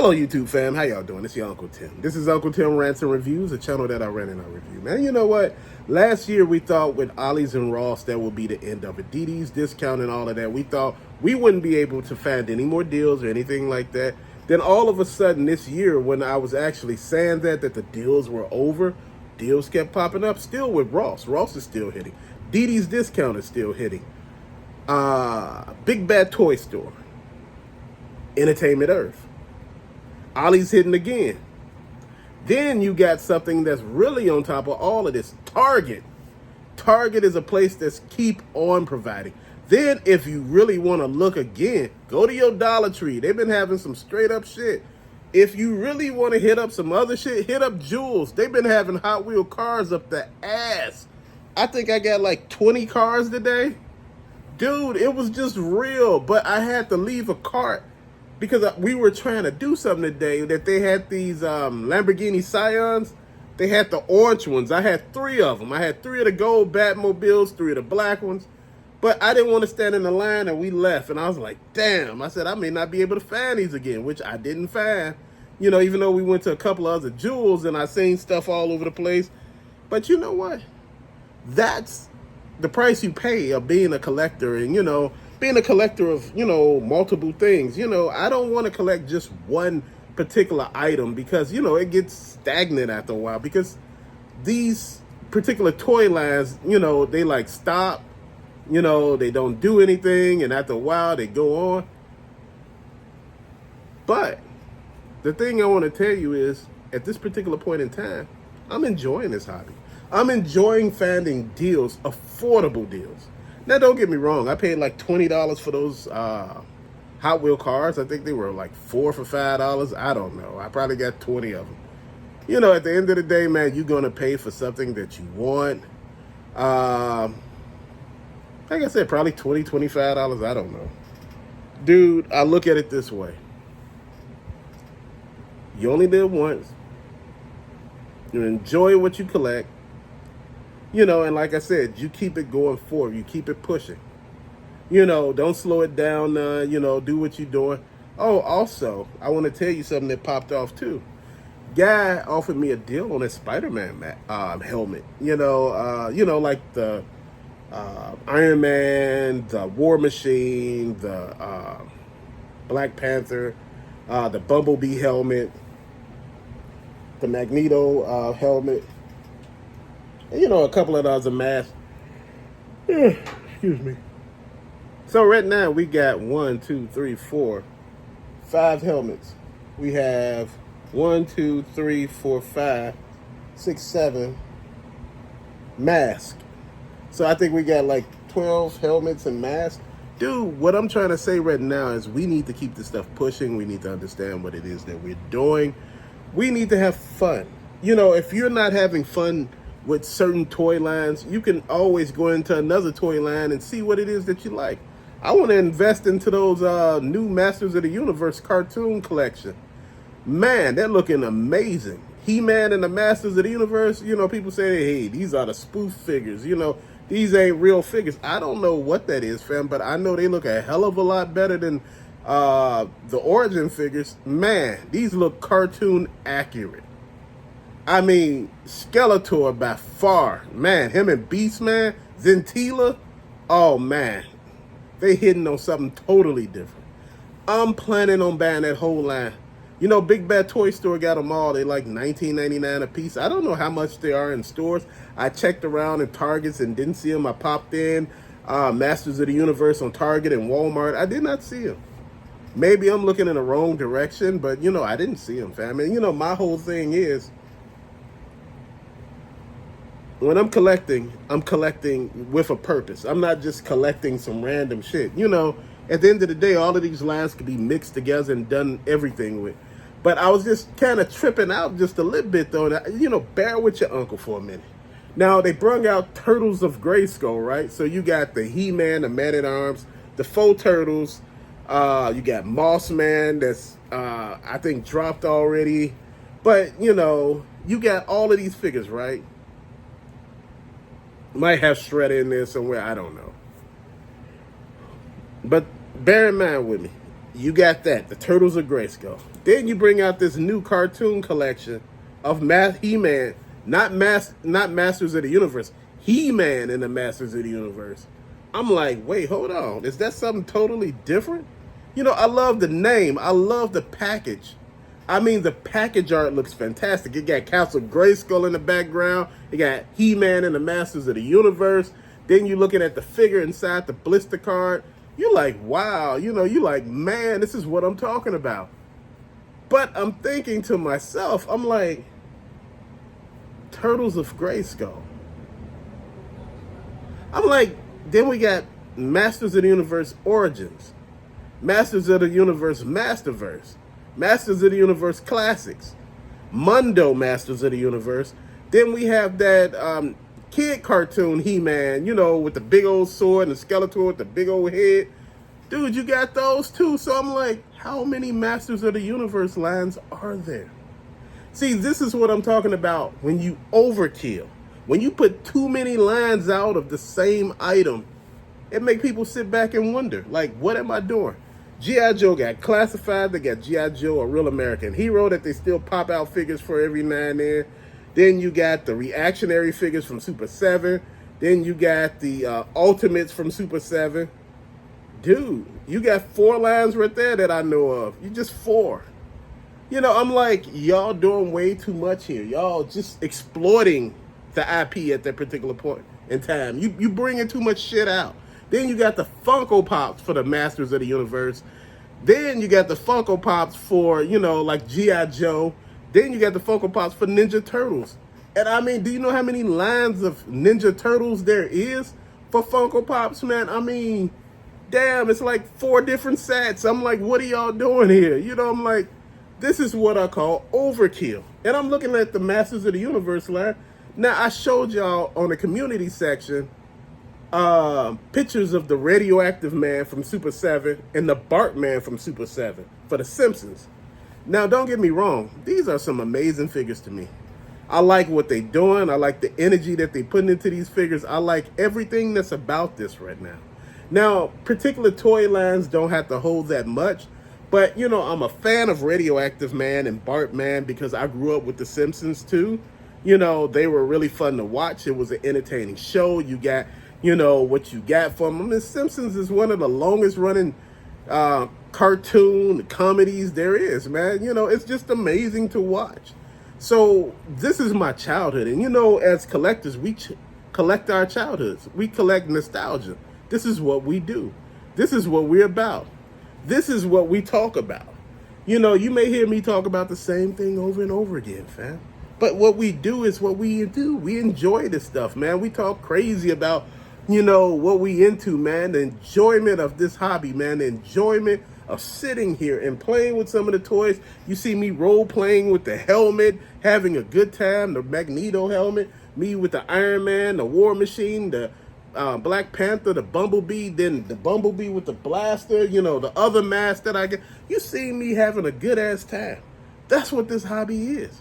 Hello, YouTube fam. How y'all doing? It's your Uncle Tim. This is Uncle Tim Rants and Reviews, a channel that I ran and I review. Man, you know what? Last year we thought with Ollie's and Ross that would be the end of it. DD's discount and all of that. We thought we wouldn't be able to find any more deals or anything like that. Then all of a sudden this year, when I was actually saying that the deals were over, deals kept popping up. Still with Ross. Ross is still hitting. DD's discount is still hitting. Big Bad Toy Store. Entertainment Earth. Ollie's hitting again. Then you got something that's really on top of all of this. Target. Target is a place that's keep on providing. Then if you really want to look again, go to your Dollar Tree. They've been having some straight up shit. If you really want to hit up some other shit, hit up Jules. They've been having Hot Wheel cars up the ass. I think I got like 20 cars today. Dude, it was just real. But I had to leave a cart because we were trying to do something today that they had these Lamborghini Scions. They had the orange ones. I had 3 of them. I had 3 of the gold Batmobiles, 3 of the black ones. But I didn't want to stand in the line, and we left. And I was like, damn. I said, I may not be able to find these again, which I didn't find. You know, even though we went to a couple of other jewels and I seen stuff all over the place. But you know what? That's the price you pay of being a collector and, you know, being a collector of, you know, multiple things. You know, I don't want to collect just one particular item because, you know, it gets stagnant after a while because these particular toy lines, you know, they like stop, you know, they don't do anything, and after a while they go on. But the thing I want to tell you is at this particular point in time, I'm enjoying this hobby. I'm enjoying finding deals, affordable deals. Now, don't get me wrong. I paid like $20 for those Hot Wheel cars. I think they were like 4 for $5. I don't know. I probably got 20 of them. You know, at the end of the day, man, you're going to pay for something that you want. Like I said, probably $20, $25. I don't know. Dude, I look at it this way. You only live once. You enjoy what you collect. You know, and like I said, you keep it going forward. You keep it pushing. You know, don't slow it down. You know, do what you're doing. Oh, also, I want to tell you something that popped off too. Guy offered me a deal on a Spider-Man helmet. You know, like the Iron Man, the War Machine, the Black Panther, the Bumblebee helmet, the Magneto helmet. You know, a couple of other masks. Excuse me. So right now we got 5 helmets. We have 1, 2, 3, 4, 5, 6, 7 masks. So I think we got like 12 helmets and masks. Dude, what I'm trying to say right now is we need to keep this stuff pushing. We need to understand what it is that we're doing. We need to have fun. You know, if you're not having fun with certain toy lines, you can always go into another toy line and see what it is that you like. I want to invest into those new Masters of the Universe cartoon collection. Man, they're looking amazing. He-Man and the Masters of the Universe, you know, people say, hey, these are the spoof figures. You know, these ain't real figures. I don't know what that is, fam, but I know they look a hell of a lot better than the origin figures. Man, these look cartoon accurate. I mean, Skeletor by far. Man, him and Beastman, Zentila, oh man. They hitting on something totally different. I'm planning on buying that whole line. You know, Big Bad Toy Store got them all. They like $19.99 a piece. I don't know how much they are in stores. I checked around in Targets and didn't see them. I popped in Masters of the Universe on Target and Walmart. I did not see them. Maybe I'm looking in the wrong direction, but, you know, I didn't see them, fam. And, you know, my whole thing is, when I'm collecting with a purpose. I'm not just collecting some random shit. You know, at the end of the day, all of these lines could be mixed together and done everything with. But I was just kind of tripping out just a little bit, though. And, you know, bear with your uncle for a minute. Now, they brung out Turtles of Grayskull, right? So you got the He-Man, the Man-at-Arms, the faux Turtles. You got Moss Man that's, I think, dropped already. But, you know, you got all of these figures, right? Might have Shredder in there somewhere. I don't know. But bear in mind with me, You got that, the Turtles of Grayskull. Then you bring out this new cartoon collection of He-Man, not Masters of the Universe, He-Man in the Masters of the Universe. I'm like, wait, hold on. Is that something totally different? You know, I love the name. I love the package. I mean, the package art looks fantastic. You got Castle Grayskull in the background. You got He-Man in the Masters of the Universe. Then you're looking at the figure inside the blister card. You're like, wow. You know, you're like, man, this is what I'm talking about. But I'm thinking to myself, I'm like, Turtles of Grayskull. I'm like, then we got Masters of the Universe Origins, Masters of the Universe Masterverse, Masters of the Universe Classics, Mundo Masters of the Universe. Then we have that kid cartoon He-Man, you know, with the big old sword and the Skeletor with the big old head. Dude, you got those too. So I'm like, how many Masters of the Universe lines are there? See, this is what I'm talking about when you overkill. When you put too many lines out of the same item, it make people sit back and wonder, like, what am I doing? G.I. Joe got classified. They got G.I. Joe, a real American hero that they still pop out figures for every now and then. Then you got the reactionary figures from Super 7. Then you got the Ultimates from Super 7. Dude, you got 4 lines right there that I know of. You just 4. You know, I'm like, y'all doing way too much here. Y'all just exploiting the IP at that particular point in time. You bringing too much shit out. Then you got the Funko Pops for the Masters of the Universe. Then you got the Funko Pops for, you know, like G.I. Joe. Then you got the Funko Pops for Ninja Turtles. And I mean, do you know how many lines of Ninja Turtles there is for Funko Pops, man? I mean, damn, it's like 4 different sets. I'm like, what are y'all doing here? You know, I'm like, this is what I call overkill. And I'm looking at the Masters of the Universe line. Now, I showed y'all on the community section pictures of the Radioactive Man from Super 7 and the Bart Man from Super 7 for The Simpsons. Now, don't get me wrong. These are some amazing figures to me. I like what they're doing. I like the energy that they're putting into these figures. I like everything that's about this right now. Now, particular toy lines don't have to hold that much. But, you know, I'm a fan of Radioactive Man and Bart Man because I grew up with The Simpsons too. You know, they were really fun to watch. It was an entertaining show. You got, you know, what you got from them. The Simpsons is one of the longest running cartoon comedies there is, man. You know, it's just amazing to watch. So this is my childhood. And, you know, as collectors, we collect our childhoods. We collect nostalgia. This is what we do. This is what we're about. This is what we talk about. You know, you may hear me talk about the same thing over and over again, fam. But what we do is what we do. We enjoy this stuff, man. We talk crazy about, you know, what we into, man. The enjoyment of this hobby, man. The enjoyment of sitting here and playing with some of the toys. You see me role playing with the helmet, having a good time, the Magneto helmet, me with the Iron Man, the War Machine, the Black Panther, the Bumblebee, then the Bumblebee with the blaster, you know, the other mask that I get. You see me having a good ass time. That's what this hobby is.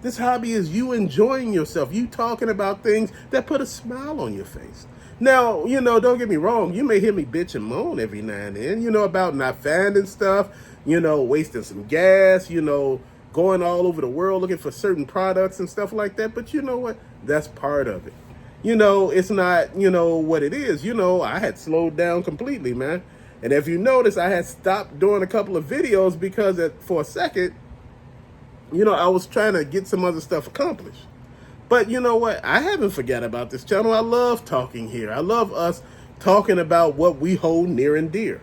This hobby is you enjoying yourself. You talking about things that put a smile on your face. Now, you know, don't get me wrong. You may hear me bitch and moan every now and then, you know, about not finding stuff, you know, wasting some gas, you know, going all over the world looking for certain products and stuff like that. But you know what? That's part of it. You know, it's not, you know, what it is. You know, I had slowed down completely, man. And if you notice, I had stopped doing a couple of videos because for a second, you know, I was trying to get some other stuff accomplished. But you know what? I haven't forgot about this channel. I love talking here. I love us talking about what we hold near and dear.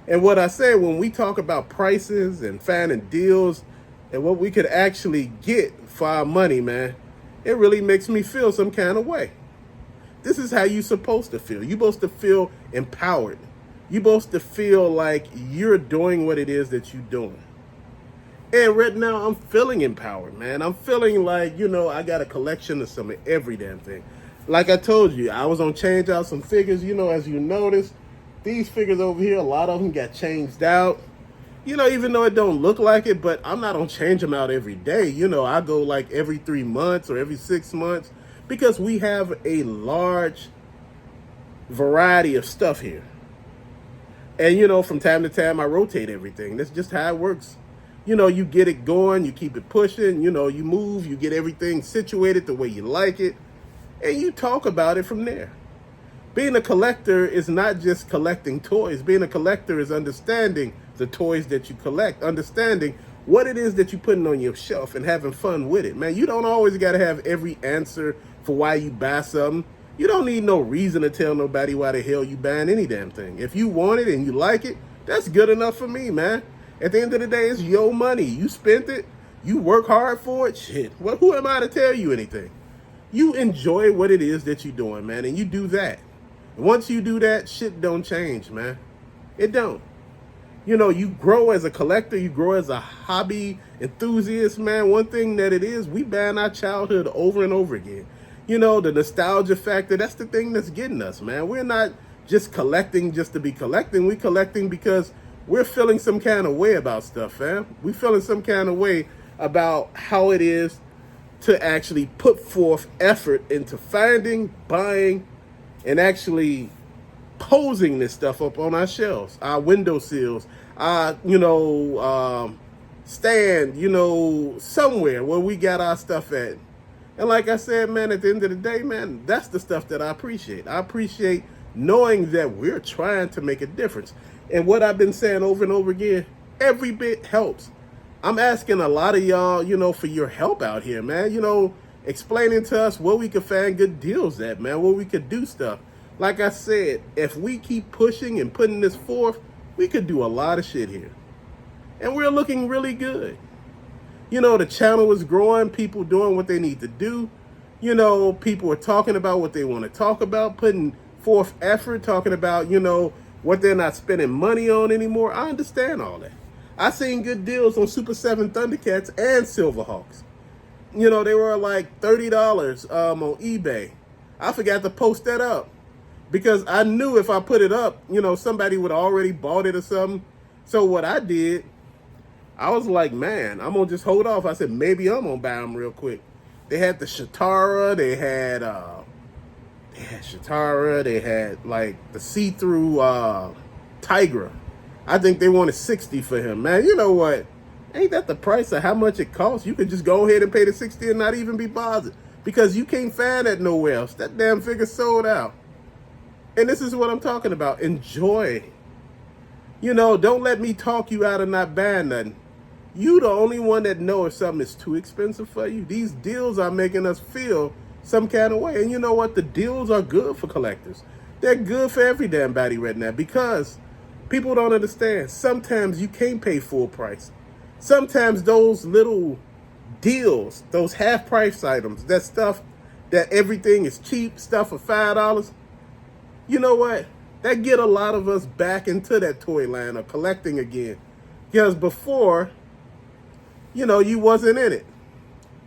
And what I said, when we talk about prices and finding deals and what we could actually get for our money, man, it really makes me feel some kind of way. This is how you're supposed to feel. You're supposed to feel empowered. You're supposed to feel like you're doing what it is that you're doing. And right now, I'm feeling empowered, man. I'm feeling like, you know, I got a collection of some of every damn thing. Like I told you, I was going to change out some figures. You know, as you notice, these figures over here, a lot of them got changed out. You know, even though it don't look like it, but I'm not going to change them out every day. You know, I go like every 3 months or every 6 months because we have a large variety of stuff here. And, you know, from time to time, I rotate everything. That's just how it works. You know, you get it going, you keep it pushing, you know, you move, you get everything situated the way you like it, and you talk about it from there. Being a collector is not just collecting toys. Being a collector is understanding the toys that you collect, understanding what it is that you're putting on your shelf and having fun with it. Man, you don't always got to have every answer for why you buy something. You don't need no reason to tell nobody why the hell you buying any damn thing. If you want it and you like it, that's good enough for me, man. At the end of the day, it's your money. You spent it. You work hard for it. Shit. Well, who am I to tell you anything? You enjoy what it is that you're doing, man, and you do that. And once you do that, shit don't change, man. It don't. You know, you grow as a collector, you grow as a hobby enthusiast, man. One thing that it is, we ban our childhood over and over again. You know, the nostalgia factor, that's the thing that's getting us, man. We're not just collecting just to be collecting. We're collecting because we're feeling some kind of way about stuff, fam. We're feeling some kind of way about how it is to actually put forth effort into finding, buying, and actually posing this stuff up on our shelves, our windowsills, our, stand, somewhere where we got our stuff at. And like I said, man, at the end of the day, man, that's the stuff that I appreciate. I appreciate knowing that we're trying to make a difference. And what I've been saying over and over again, every bit helps. I'm asking a lot of y'all, for your help out here, man, explaining to us where we could find good deals at, man, where we could do stuff. Like I said, if we keep pushing and putting this forth, we could do a lot of shit here. And we're looking really good. The channel is growing, people doing what they need to do. People are talking about what they want to talk about, putting forth effort, talking about, what they're not spending money on anymore. I understand all that. I seen good deals on Super 7 Thundercats and Silverhawks. They were like $30 on eBay. I forgot to post that up because I knew if I put it up, somebody would have already bought it or something. So what I did, I was like, man, I'm going to just hold off. I said, maybe I'm going to buy them real quick. They had the Shatara. They had Shatara. They had like the see-through Tigra. I think they wanted $60 for him, man. You know what? Ain't that the price of how much it costs? You could just go ahead and pay the $60 and not even be bothered because you can't find that nowhere else. That damn figure sold out. And this is what I'm talking about. Enjoy. Don't let me talk you out of not buying nothing. You the only one that know if something is too expensive for you. These deals are making us feel some kind of way. And you know what? The deals are good for collectors. They're good for every damn body right now because people don't understand. Sometimes you can't pay full price. Sometimes those little deals, those half-price items, that stuff that everything is cheap, stuff for $5, you know what? That get a lot of us back into that toy line of collecting again. Because before, you wasn't in it.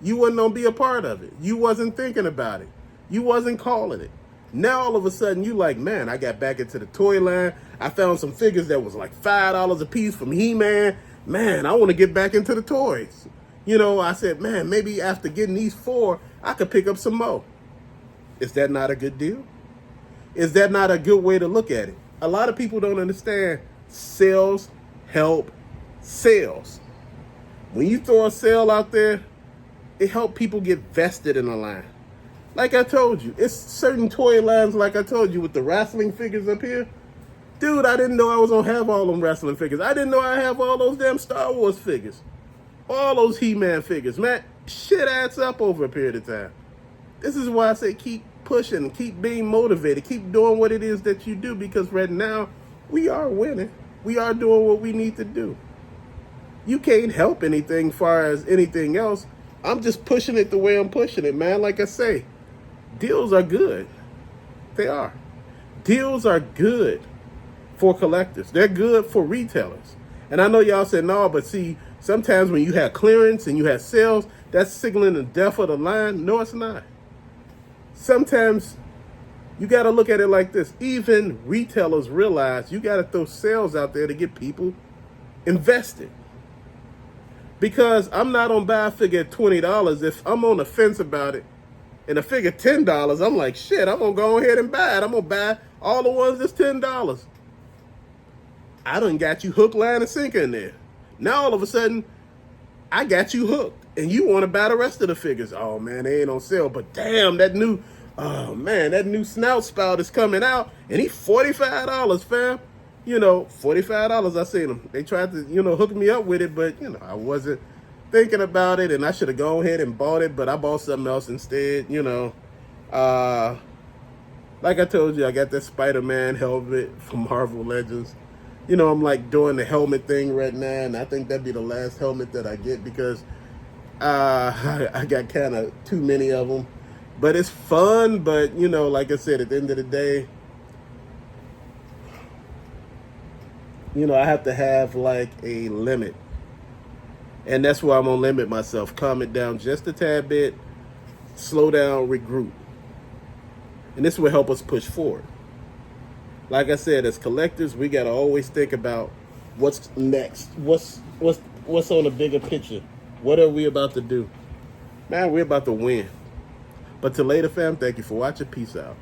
You wasn't going to be a part of it. You wasn't thinking about it. You wasn't calling it. Now, all of a sudden, you like, man, I got back into the toy line. I found some figures that was like $5 a piece from He-Man. Man, I want to get back into the toys. I said, man, maybe after getting these 4, I could pick up some more. Is that not a good deal? Is that not a good way to look at it? A lot of people don't understand sales help sales. When you throw a sale out there, it helps people get vested in a line. Like I told you, it's certain toy lines, like I told you, with the wrestling figures up here. Dude, I didn't know I was going to have all them wrestling figures. I didn't know I have all those damn Star Wars figures. All those He-Man figures. Man, shit adds up over a period of time. This is why I say keep pushing, keep being motivated, keep doing what it is that you do, because right now, we are winning. We are doing what we need to do. You can't help anything as far as anything else. I'm just pushing it the way I'm pushing it, man. Like I say, deals are good. They are. Deals are good for collectors. They're good for retailers. And I know y'all said no, but see, sometimes when you have clearance and you have sales, that's signaling the death of the line. No, it's not. Sometimes you got to look at it like this. Even retailers realize you got to throw sales out there to get people invested. Because I'm not on buy a figure at $20. If I'm on the fence about it and a figure $10, I'm like, shit, I'm going to go ahead and buy it. I'm going to buy all the ones that's $10. I done got you hook, line, and sinker in there. Now all of a sudden, I got you hooked, and you want to buy the rest of the figures. Oh man, they ain't on sale, but damn, that new snout spout is coming out, and he $45, fam. You know, $45. I seen them. They tried to, hook me up with it, but I wasn't thinking about it, and I should have gone ahead and bought it, but I bought something else instead. Like I told you, I got that Spider-Man helmet from Marvel Legends. I'm like doing the helmet thing right now, and I think that'd be the last helmet that I get because I got kind of too many of them. But it's fun, but like I said, at the end of the day, I have to have like a limit. And that's why I'm gonna limit myself, calm it down just a tad bit, slow down, regroup. And this will help us push forward. Like I said, as collectors, we gotta always think about what's next. What's on the bigger picture? What are we about to do? Man, we're about to win. But till later, fam, thank you for watching. Peace out.